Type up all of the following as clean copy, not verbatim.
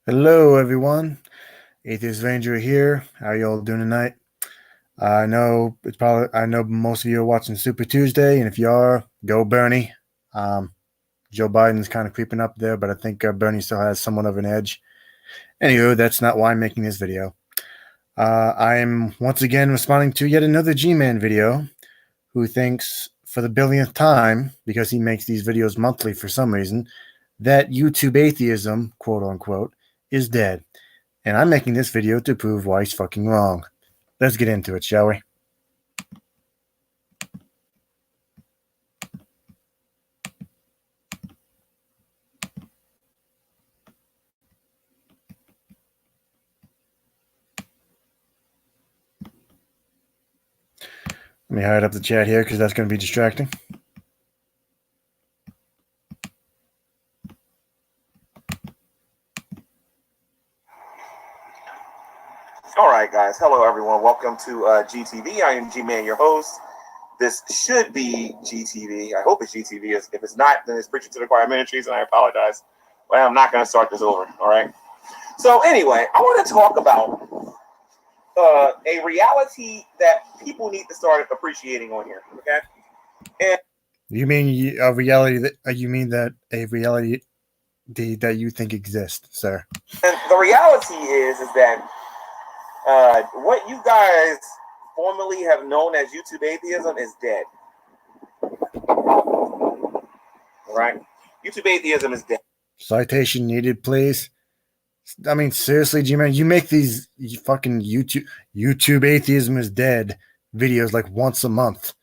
Hello, everyone. Atheist Ranger here. How y'all doing tonight? I know most of you are watching Super Tuesday, and if you are, go Bernie. Um, Joe Biden's kind of creeping up there, but I think Bernie still has somewhat of an edge. Anywho, that's not why I'm making this video. I am once again responding to yet another Gman video who thinks for the billionth time, because he makes these videos monthly for some reason, that YouTube atheism, quote unquote, is dead. And I'm making this video to prove why he's fucking wrong. Let's get into it, shall we? Let me hide up the chat here because that's going to be distracting. All right, guys. Hello, everyone. Welcome to GTV. I am Gman, your host. This should be GTV. I hope it's GTV. If it's not, then it's Preaching to the Choir Ministries, and I apologize. Well, I'm not going to start this over. All right. So anyway, I want to talk about a reality that people need to start appreciating on here. Okay. And you mean a reality that a reality that you think exists, sir? And the reality is that what you guys formerly have known as YouTube atheism is dead. All right, YouTube atheism is dead. Citation needed, please. I mean, seriously, G-Man, you make these fucking YouTube atheism is dead videos like once a month.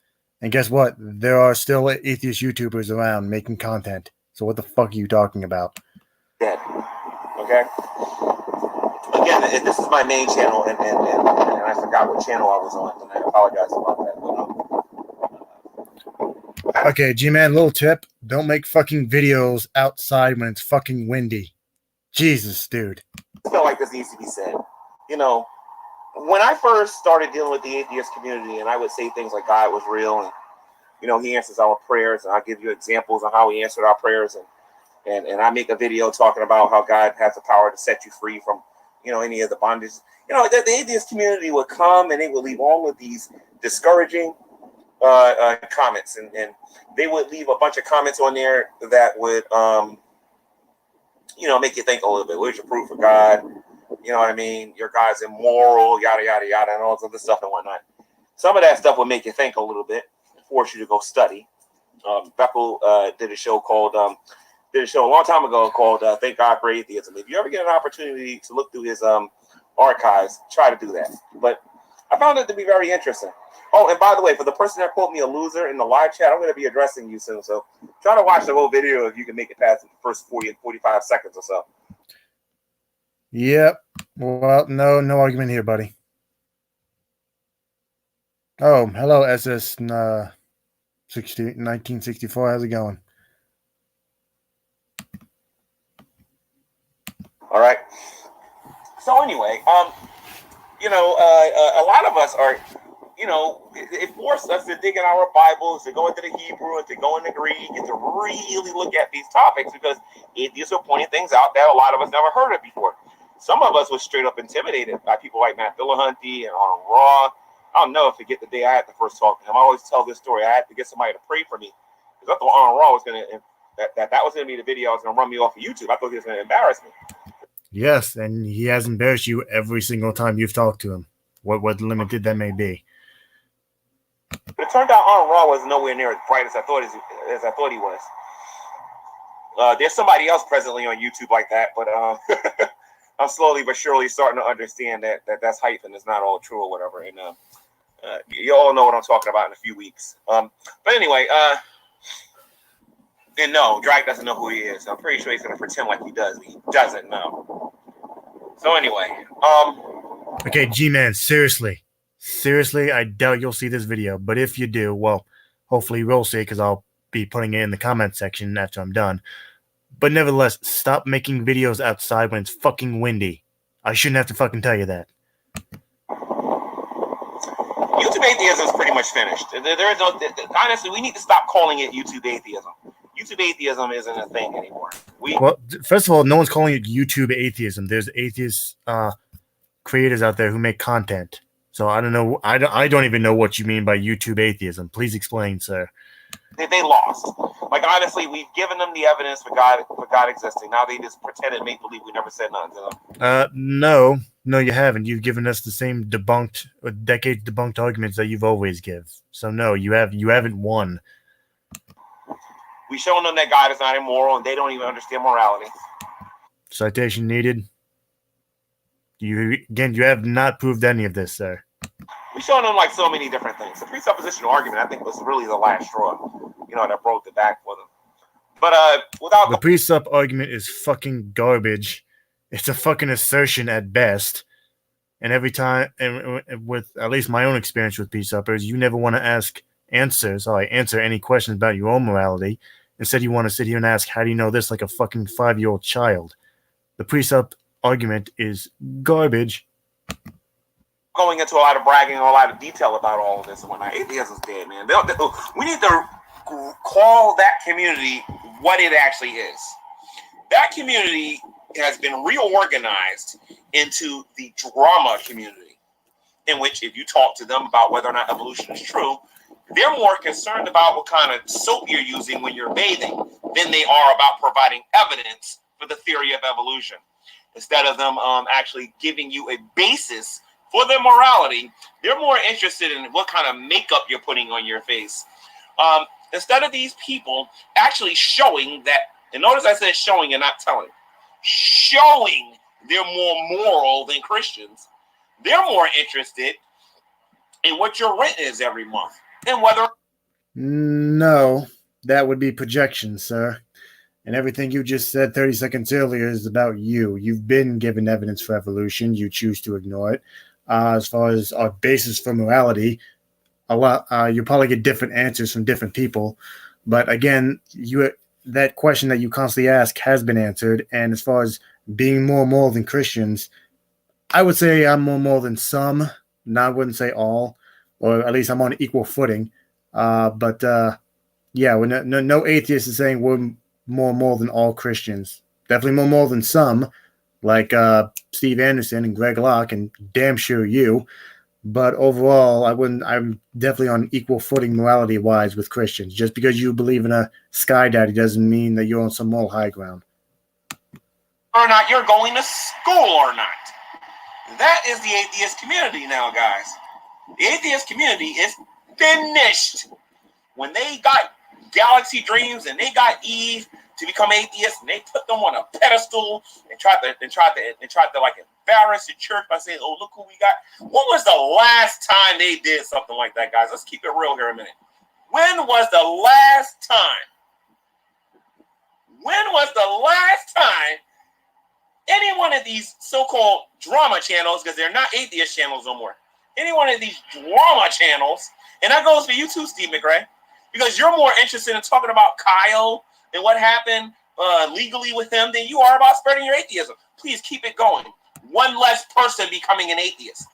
And guess what? There are still atheist YouTubers around making content. So what the fuck are you talking about? Dead. Okay. Again, this is my main channel, and I forgot what channel I was on, and I apologize about that. Okay, G-Man, little tip. Don't make fucking videos outside when it's fucking windy. Jesus, dude. I feel like this needs to be said. You know, when I first started dealing with the atheist community, and I would say things like God was real, and, you know, he answers our prayers, and I'll give you examples of how he answered our prayers, and I make a video talking about how God has the power to set you free from, you know, any of the bondage. You know, the atheist community would come and they would leave all of these discouraging comments, and they would leave a bunch of comments on there that would, you know, make you think a little bit. Where's your proof of God? You know what I mean? Your God's immoral, yada, yada, yada, and all this other stuff and whatnot. Some of that stuff would make you think a little bit, force you to go study. Beckel did a show a long time ago called Thank God for Atheism. If you ever get an opportunity to look through his archives, try to do that. But I found it to be very interesting. Oh, and by the way, for the person that called me a loser in the live chat, I'm going to be addressing you soon. So try to watch the whole video if you can make it past the first 40 and 45 seconds or so. Yep. Well, no argument here, buddy. Oh, hello, SS 1964. How's it going? All right. So anyway, you know, a lot of us are, you know, it forced us to dig in our Bibles, to go into the Hebrew, and to go into Greek, and to really look at these topics, because atheists are pointing things out that a lot of us never heard of before. Some of us were straight up intimidated by people like Matt Dillahunty and Arnold Raw. I don't know if forget the day I had to first talk to him. I always tell this story. I had to get somebody to pray for me, because I thought Arnold Raw was going to that was going to be the video I was going to run me off of YouTube. I thought he was going to embarrass me. Yes, and he has embarrassed you every single time you've talked to him, what limited that may be. But it turned out Arnold Raw was nowhere near as bright as I thought he was. There's somebody else presently on YouTube like that, but I'm slowly but surely starting to understand that's hype and it's not all true or whatever. And you all know what I'm talking about in a few weeks. But anyway, and no, Drake doesn't know who he is. I'm pretty sure he's going to pretend like he does. He doesn't know. So anyway, okay, G-Man, seriously, I doubt you'll see this video. But if you do, well, hopefully you will see it, because I'll be putting it in the comment section after I'm done. But nevertheless, stop making videos outside when it's fucking windy. I shouldn't have to fucking tell you that. YouTube atheism is pretty much finished. There is no, honestly, we need to stop calling it YouTube atheism. YouTube atheism isn't a thing anymore. Well, first of all, no one's calling it YouTube atheism. There's atheist creators out there who make content. So I don't know. I don't even know what you mean by YouTube atheism. Please explain, sir. They lost. Like, honestly, we've given them the evidence for God existing. Now they just pretend and make believe we never said nothing to them. No, you haven't. You've given us the same decades debunked arguments that you've always give. So no, you haven't won. We've shown them that God is not immoral, and they don't even understand morality. Citation needed. You have not proved any of this, sir. We've shown them like so many different things. The presuppositional argument, I think, was really the last straw, that broke the back for them. But without the presup argument is fucking garbage. It's a fucking assertion at best. And every time, and with at least my own experience with presuppers, you never want to answer any questions about your own morality. Instead, you want to sit here and ask, how do you know this, like a fucking 5-year-old child? The presup argument is garbage. Going into a lot of bragging and a lot of detail about all of this and whatnot. Atheism's dead, man. We need to call that community what it actually is. That community has been reorganized into the drama community, in which if you talk to them about whether or not evolution is true, they're more concerned about what kind of soap you're using when you're bathing than they are about providing evidence for the theory of evolution. Instead of them actually giving you a basis for their morality, they're more interested in what kind of makeup you're putting on your face. Instead of these people actually showing that, and notice I said showing and not telling, showing they're more moral than Christians, they're more interested in what your rent is every month and whether... No, that would be projection, sir. And everything you just said 30 seconds earlier is about you. You've been given evidence for evolution. You choose to ignore it. As far as our basis for morality, you probably get different answers from different people. But again, that question that you constantly ask has been answered. And as far as being more moral than Christians, I would say I'm more moral than some. No, I wouldn't say all, or at least I'm on equal footing. But no atheist is saying we're more moral than all Christians. Definitely more moral than some, like Steve Anderson and Greg Locke, and damn sure you. But overall, I'm definitely on equal footing morality-wise with Christians. Just because you believe in a sky daddy doesn't mean that you're on some moral high ground. Or not you're going to school or not. That is the atheist community now, guys. The atheist community is finished. When they got galaxy dreams and they got Eve to become atheists, and they put them on a pedestal and tried to like embarrass the church by saying, "Oh, look who we got." When was the last time they did something like that, guys? Let's keep it real here a minute. When was the last time? When was the last time any one of these so-called drama channels, because they're not atheist channels no more, any one of these drama channels, and that goes for you too, Steve McRae, because you're more interested in talking about Kyle and what happened legally with him than you are about spreading your atheism. Please keep it going. One less person becoming an atheist.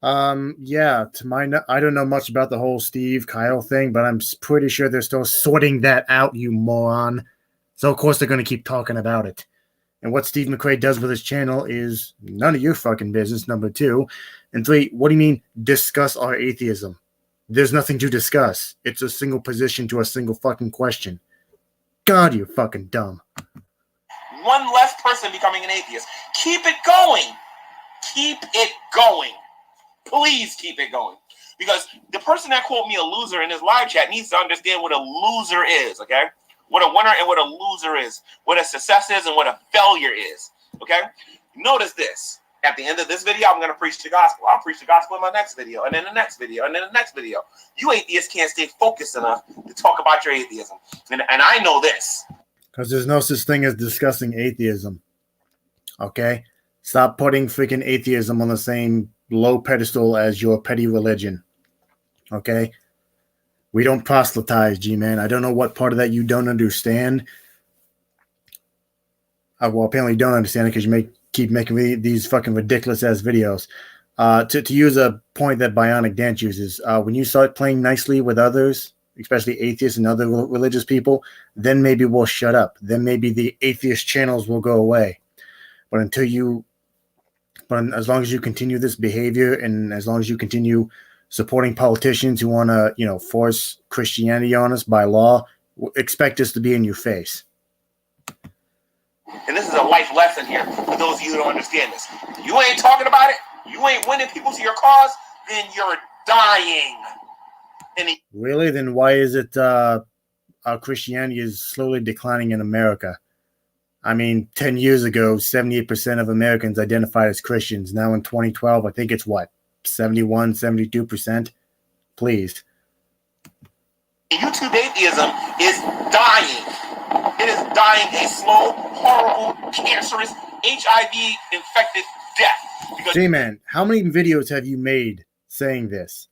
I don't know much about the whole Steve Kyle thing, but I'm pretty sure they're still sorting that out, you moron. So of course they're going to keep talking about it. And what Steve McRae does with his channel is none of your fucking business, number 2. And 3, what do you mean discuss our atheism? There's nothing to discuss. It's a single position to a single fucking question. God, you're fucking dumb. One less person becoming an atheist. Keep it going. Keep it going. Please keep it going. Because the person that called me a loser in his live chat needs to understand what a loser is, okay? What a winner and what a loser is. What a success is and what a failure is, okay? Notice this. At the end of this video, I'm going to preach the gospel. I'll preach the gospel in my next video, and then the next video, and then the next video. You atheists can't stay focused enough to talk about your atheism. And I know this. Because there's no such thing as discussing atheism. Okay? Stop putting freaking atheism on the same low pedestal as your petty religion. Okay? We don't proselytize, Gman. I don't know what part of that you don't understand. Well, apparently you don't understand it because you keep making these fucking ridiculous-ass videos. To use a point that Bionic Dance uses, when you start playing nicely with others especially atheists and other religious people, then maybe we'll shut up. Then maybe the atheist channels will go away. But as long as you continue this behavior, and as long as you continue supporting politicians who want to, force Christianity on us by law, expect us to be in your face. And this is a life lesson here for those of you who don't understand this. You ain't talking about it. You ain't winning people to your cause. Then you're dying. Really? Then why is it our Christianity is slowly declining in America? I mean, 10 years ago, 78% of Americans identified as Christians. Now in 2012, I think it's what? 71, 72%? Please. YouTube atheism is dying. It is dying a slow, horrible, cancerous, HIV-infected death. Gman, how many videos have you made saying this?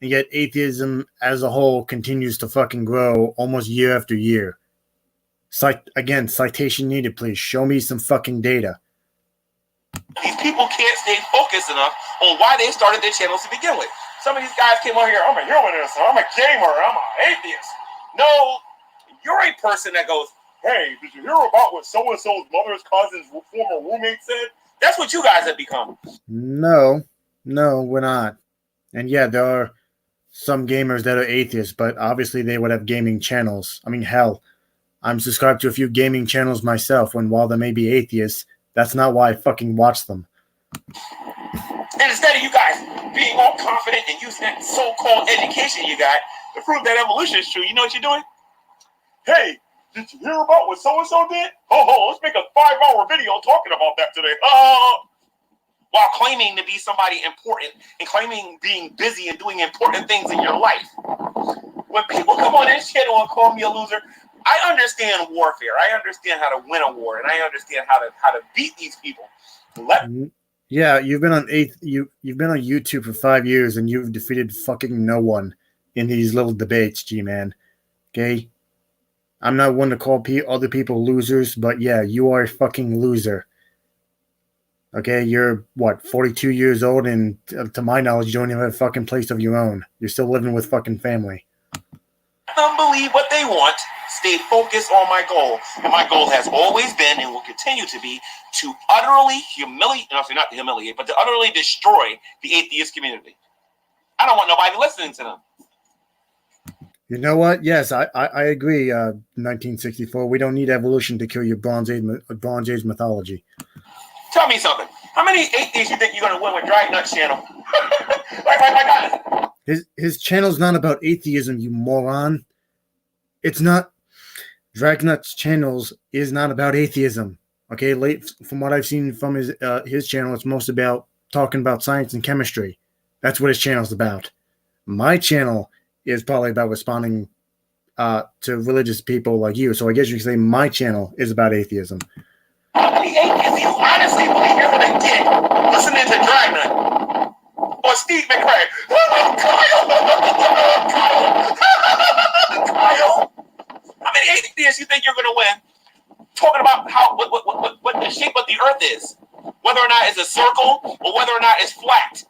And yet atheism as a whole continues to fucking grow almost year after year. Citation needed, please. Show me some fucking data. These people can't stay focused enough on why they started their channels to begin with. Some of these guys came on here, I'm a humanist, I'm a gamer, I'm an atheist. No, you're a person that goes, hey, did you hear about what so-and-so's mother's cousin's former roommate said? That's what you guys have become. No, we're not. And yeah, there are some gamers that are atheists, but obviously they would have gaming channels. I mean, hell, I'm subscribed to a few gaming channels myself, and while they may be atheists, that's not why I fucking watch them. And instead of you guys being all confident and using that so-called education you got to prove that evolution is true, you know what you're doing? Hey, did you hear about what so-and-so did? Let's make a 5-hour video talking about that today. While claiming to be somebody important and claiming being busy and doing important things in your life. When people come on this channel and call me a loser, I understand warfare. I understand how to win a war, and I understand how to beat these people. Yeah, you've been on YouTube for 5 years, and you've defeated fucking no one in these little debates, G-Man. Okay? I'm not one to call other people losers, but yeah, you are a fucking loser. Okay, you're, 42 years old, and to my knowledge, you don't even have a fucking place of your own. You're still living with fucking family. Let them believe what they want. Stay focused on my goal. And my goal has always been and will continue to be to utterly but to utterly destroy the atheist community. I don't want nobody listening to them. You know what? Yes, I agree, 1964. We don't need evolution to kill your Bronze Age mythology. Tell me something. How many atheists you think you're going to win with Dragnut's channel? my God. His channel's not about atheism, you moron. It's not. Dragnut's channels is not about atheism. Okay, from what I've seen from his channel, it's most about talking about science and chemistry. That's what his channel's about. My channel is probably about responding to religious people like you. So I guess you could say my channel is about atheism. How many atheists you honestly believe you're going to get listening to Dragnut or Steve McRae? Kyle! How many atheists you think you're going to win talking about what the shape of the earth is? Whether or not it's a circle or whether or not it's flat.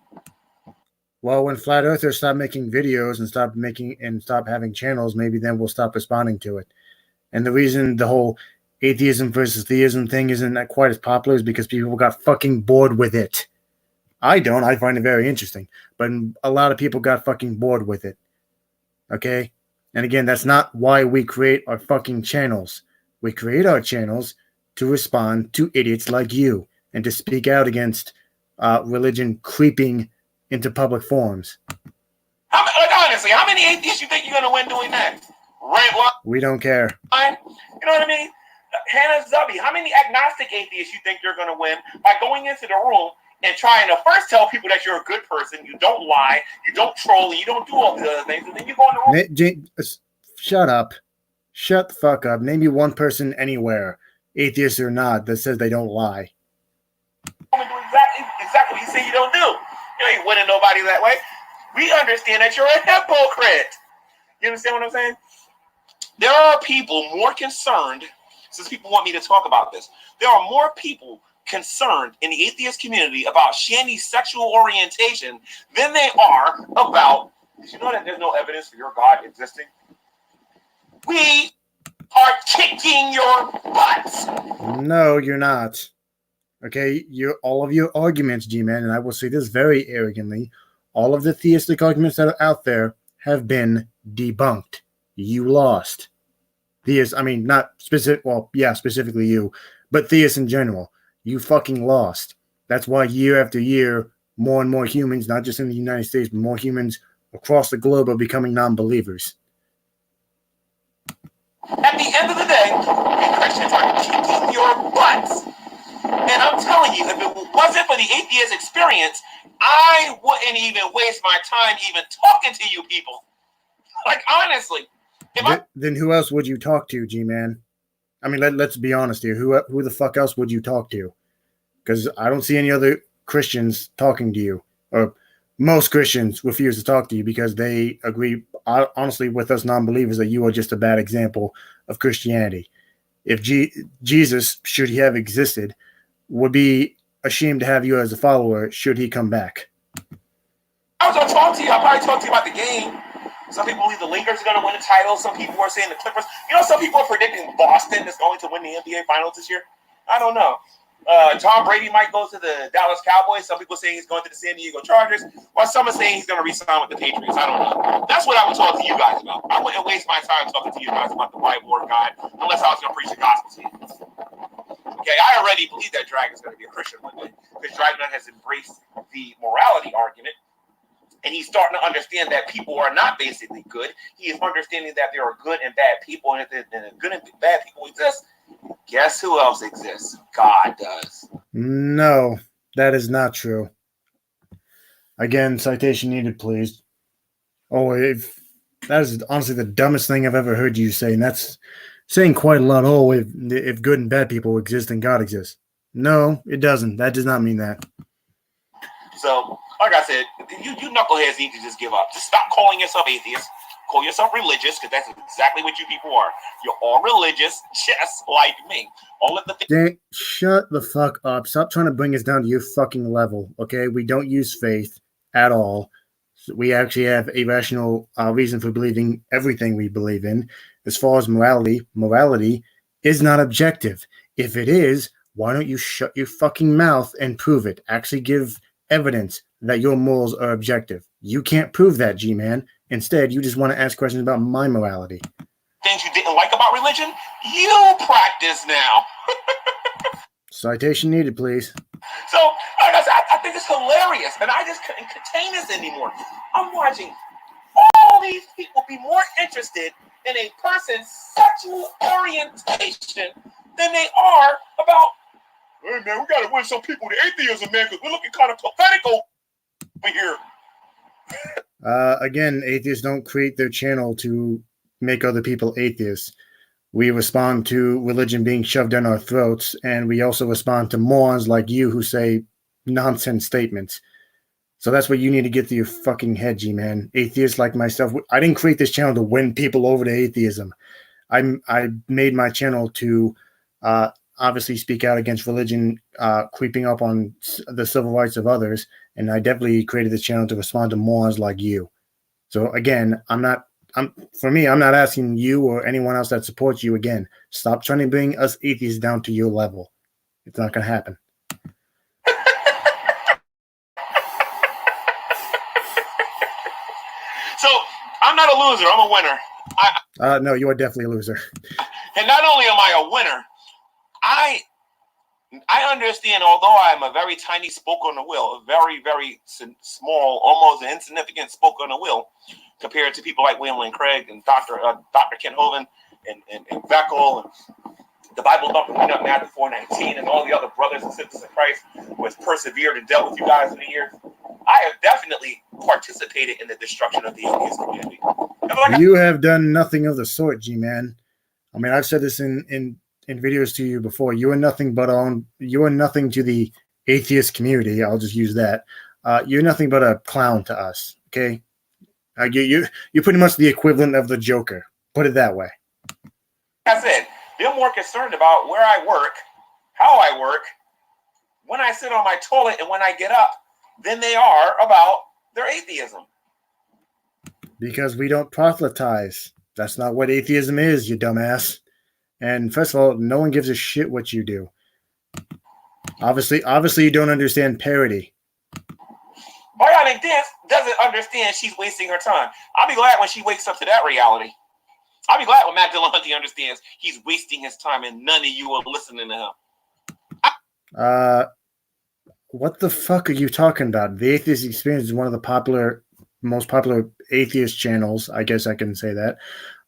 Well, when flat earthers stop making videos and stop having channels, maybe then we'll stop responding to it. And the reason the whole atheism versus theism thing isn't quite as popular is because people got fucking bored with it. I don't. I find it very interesting. But a lot of people got fucking bored with it. Okay? And again, that's not why we create our fucking channels. We create our channels to respond to idiots like you and to speak out against religion creeping into public forums. Honestly, how many atheists you think you're going to win doing that? We don't care. You know what I mean? Hannah Zubby, how many agnostic atheists you think you're going to win by going into the room and trying to first tell people that you're a good person, you don't lie, you don't troll, and you don't do all these other things, and then you go in the room. Shut up. Shut the fuck up. Name me one person anywhere, atheist or not, that says they don't lie. Exactly what you say you don't do. You ain't winning nobody that way. We understand that you're a hypocrite. You understand what I'm saying? There are people more concerned, since people want me to talk about this, there are more people concerned in the atheist community about Shandy's sexual orientation than they are about, did you know that there's no evidence for your God existing? We are kicking your butts. No, you're not. Okay, all of your arguments, G-Man, and I will say this very arrogantly, all of the theistic arguments that are out there have been debunked. You lost. Theists, I mean, not specific, well, yeah, specifically you, but theists in general. You fucking lost. That's why year after year, more and more humans, not just in the United States, but more humans across the globe are becoming non-believers. At the end of the day, we Christians are kicking your butts. And I'm telling you, if it wasn't for the atheist experience, I wouldn't even waste my time even talking to you people. Like, honestly. Then who else would you talk to, G-Man? I mean, let's be honest here. Who the fuck else would you talk to? Because I don't see any other Christians talking to you. Or most Christians refuse to talk to you because they agree, honestly, with us non-believers that you are just a bad example of Christianity. If Jesus, should he have existed, would be ashamed to have you as a follower should he come back. I was going to talk to you. I'll probably talk to you about the game. Some people believe the Lakers are going to win the title. Some people are saying the Clippers. You know, some people are predicting Boston is going to win the NBA Finals this year. I don't know. Tom Brady might go to the Dallas Cowboys. Some people saying he's going to the San Diego Chargers. While some are saying he's going to re-sign with the Patriots. I don't know. That's what I would talk to you guys about. I wouldn't waste my time talking to you guys about the Bible or God unless I was going to preach the gospel to you. Okay, I already believe that Dragon's going to be a Christian one day because Dragon has embraced the morality argument. And he's starting to understand that people are not basically good. He is understanding that there are good and bad people, and if good and bad people exist, guess who else exists? God does. No, that is not true. Again, citation needed, please. Oh, that is honestly the dumbest thing I've ever heard you say, and that's saying quite a lot. Oh, if good and bad people exist, then God exists. No, it doesn't. That does not mean that. So, like I said, you knuckleheads need to just give up. Just stop calling yourself atheist. Call yourself religious, because that's exactly what you people are. You're all religious, just like me. All of the shut the fuck up. Stop trying to bring us down to your fucking level, okay? We don't use faith at all. We actually have a rational reason for believing everything we believe in. As far as morality is not objective. If it is, why don't you shut your fucking mouth and prove it? Actually give evidence that your morals are objective. You can't prove that, G-Man. Instead, you just want to ask questions about my morality. Things you didn't like about religion, you practice now. Citation needed, please. So, like I said, I think it's hilarious, and I just couldn't contain this anymore. I'm watching all these people be more interested in a person's sexual orientation than they are about, hey man, we gotta win some people to atheism, man, because we're looking kind of pathetic over here. Again, atheists don't create their channel to make other people atheists. We respond to religion being shoved down our throats, and we also respond to morons like you who say nonsense statements. So that's what you need to get to your fucking head, G-Man. Atheists like myself, I didn't create this channel to win people over to atheism. I made my channel to obviously speak out against religion creeping up on the civil rights of others, and I definitely created this channel to respond to morons like you. So again, I'm not asking you or anyone else that supports you again. Stop trying to bring us atheists down to your level. It's not going to happen. So I'm not a loser. I'm a winner. No, you are definitely a loser. And not only am I a winner, I understand, although I'm a very tiny spoke on the wheel, a very, very small, almost insignificant spoke on the wheel, compared to people like William Lane Craig and Dr. Ken Hovind and Beckel and the Bible Thumper Matthew 4:19 and all the other brothers and sisters in Christ who has persevered and dealt with you guys in the years. I have definitely participated in the destruction of the atheist community. You have done nothing of the sort, G-Man. I mean, I've said this in videos to you before. You are nothing to the atheist community. I'll just use that. You're nothing but a clown to us. Okay, you're pretty much the equivalent of the Joker. Put it that way. I said they're more concerned about where I work, how I work, when I sit on my toilet, and when I get up, than they are about their atheism. Because we don't proselytize. That's not what atheism is, you dumbass. And first of all, no one gives a shit what you do. Obviously, you don't understand parody. Bionic Dance doesn't understand she's wasting her time. I'll be glad when she wakes up to that reality. I'll be glad when Matt Dillahunty understands he's wasting his time and none of you are listening to him. What the fuck are you talking about? The Atheist Experience is one of the most popular atheist channels, I guess I can say that,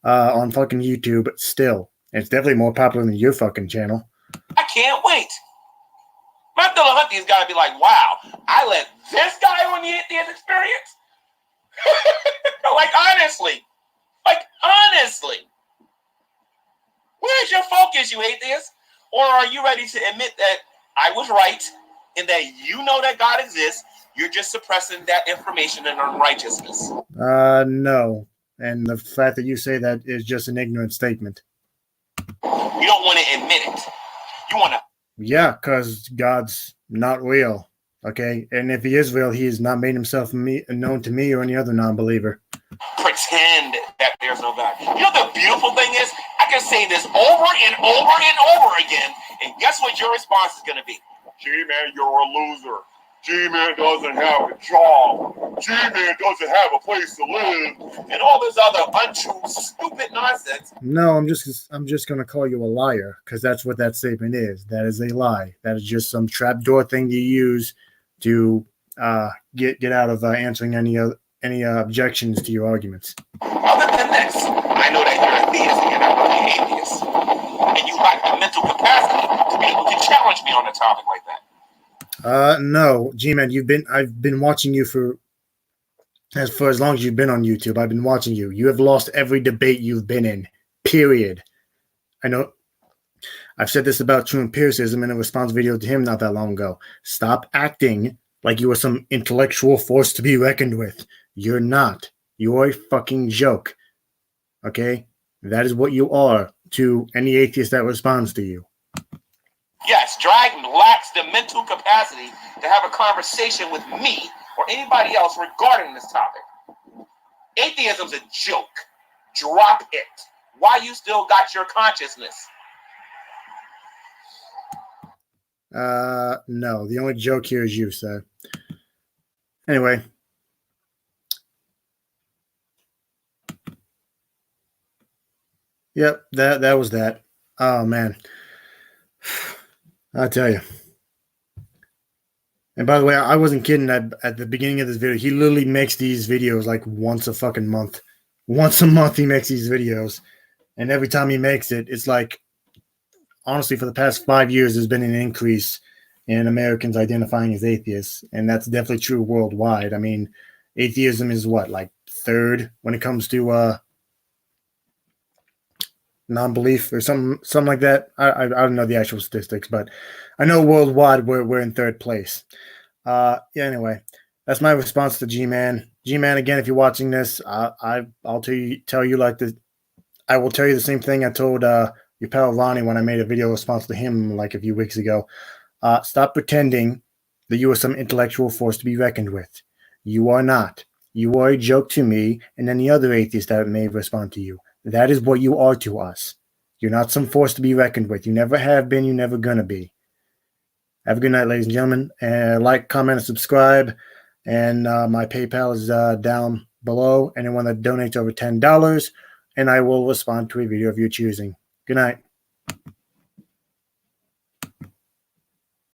on fucking YouTube. Still, it's definitely more popular than your fucking channel. I can't wait. Matt Dillahunty's got to be like, wow, I let this guy on the Atheist Experience? Honestly. Where's your focus, you atheist? Or are you ready to admit that I was right and that you know that God exists? You're just suppressing that information and unrighteousness. No. And the fact that you say that is just an ignorant statement. You don't want to admit it. You want to. Yeah, because God's not real. Okay? And if he is real, he has not made himself known to me or any other non-believer. Pretend that there's no God. You know the beautiful thing is? I can say this over and over and over again, and guess what your response is going to be? Gman, you're a loser. Gman doesn't have a job. Gman doesn't have a place to live, and all this other untrue, stupid nonsense. No, I'm just going to call you a liar, because that's what that statement is. That is a lie. That is just some trapdoor thing you use to get out of answering any objections to your arguments. Other than this, I know that you're a theist and you're not really an atheist, and you lack the mental capacity to be able to challenge me on a topic like that. No, G-Man, I've been watching you for as long as you've been on YouTube. I've been watching you. You have lost every debate you've been in, period. I know I've said this about true empiricism in a response video to him not that long ago. Stop acting like you are some intellectual force to be reckoned with. You're not. You are a fucking joke. Okay? That is what you are to any atheist that responds to you. Yes, Drag lacks the mental capacity to have a conversation with me or anybody else regarding this topic. Atheism's a joke. Drop it. Why you still got your consciousness? No. The only joke here is you, sir. Anyway. Yep, that was that. Oh, man. I tell you. And by the way, I wasn't kidding at the beginning of this video. He literally makes these videos like once a fucking month. Once a month he makes these videos. And every time he makes it, it's like, honestly, for the past 5 years, there's been an increase in Americans identifying as atheists. And that's definitely true worldwide. I mean, atheism is what, like third when it comes to non-belief or something like that. I don't know the actual statistics, but I know worldwide we're in third place. Yeah, anyway, that's my response to G-Man. G-Man, again, if you're watching this, I'll tell you like this. I will tell you the same thing I told your pal Ronnie when I made a video response to him like a few weeks ago. Stop pretending that you are some intellectual force to be reckoned with. You are not. You are a joke to me and any other atheist that may respond to you. That is what you are to us. You're not some force to be reckoned with. You never have been. You're never going to be. Have a good night, ladies and gentlemen. Like, comment, and subscribe. And my PayPal is down below. Anyone that donates over $10, and I will respond to a video of your choosing. Good night.